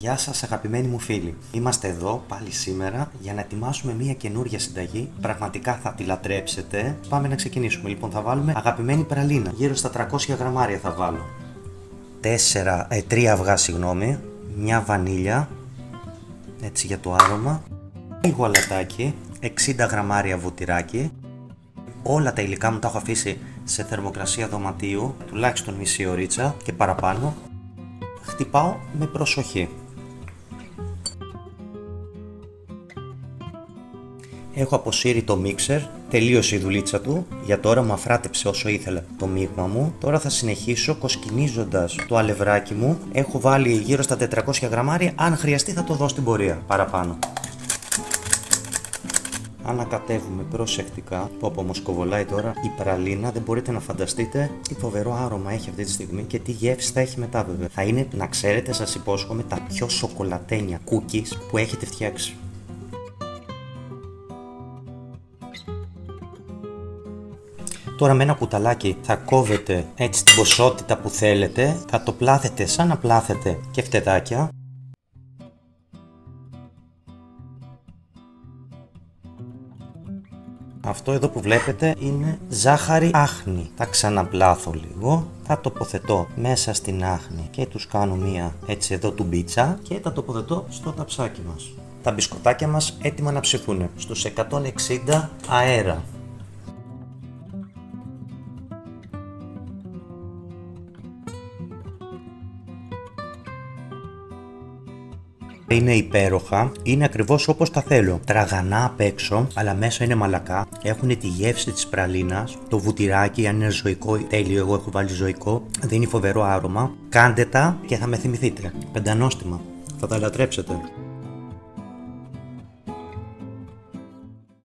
Γεια σας αγαπημένοι μου φίλοι, είμαστε εδώ πάλι σήμερα για να ετοιμάσουμε μια καινούργια συνταγή. Πραγματικά θα τη λατρέψετε. Πάμε να ξεκινήσουμε. Λοιπόν, θα βάλουμε αγαπημένη πραλίνα, γύρω στα 300 γραμμάρια θα βάλω. 3 αυγά, μια βανίλια, έτσι για το άρωμα, λίγο αλατάκι, 60 γραμμάρια βουτυράκι. Όλα τα υλικά μου τα έχω αφήσει σε θερμοκρασία δωματίου, τουλάχιστον μισή ωρίτσα και παραπάνω. Χτυπάω με προσοχή. Έχω αποσύρει το μίξερ, τελείωσε η δουλίτσα του. Για τώρα μου αφράτεψε όσο ήθελα το μείγμα μου. Τώρα θα συνεχίσω κοσκινίζοντας το αλευράκι μου. Έχω βάλει γύρω στα 400 γραμμάρια, αν χρειαστεί θα το δω στην πορεία παραπάνω. Ανακατεύουμε προσεκτικά. Πω όμως κοβολάει τώρα η πραλίνα, δεν μπορείτε να φανταστείτε τι φοβερό άρωμα έχει αυτή τη στιγμή και τι γεύση θα έχει μετά βέβαια. Θα είναι, να ξέρετε, σας υπόσχομαι, τα πιο σοκολατένια cookies που έχετε φτιάξει. Τώρα με ένα κουταλάκι θα κόβετε έτσι την ποσότητα που θέλετε, θα το πλάθετε σαν να πλάθετε κεφτεδάκια. Αυτό εδώ που βλέπετε είναι ζάχαρη άχνη. Θα ξαναπλάθω λίγο, θα τοποθετώ μέσα στην άχνη και τους κάνω μία έτσι εδώ τουμπίτσα και τα τοποθετώ στο ταψάκι μας. Τα μπισκοτάκια μας έτοιμα να ψηθούν στους 160 αέρα. Είναι υπέροχα, είναι ακριβώς όπως τα θέλω. Τραγανά απ' έξω, αλλά μέσα είναι μαλακά. Έχουν τη γεύση της πραλίνας. Το βουτυράκι, αν είναι ζωικό, τέλειο. Εγώ έχω βάλει ζωικό. Δίνει φοβερό άρωμα. Κάντε τα και θα με θυμηθείτε. Πεντανόστιμα. Θα τα λατρέψετε.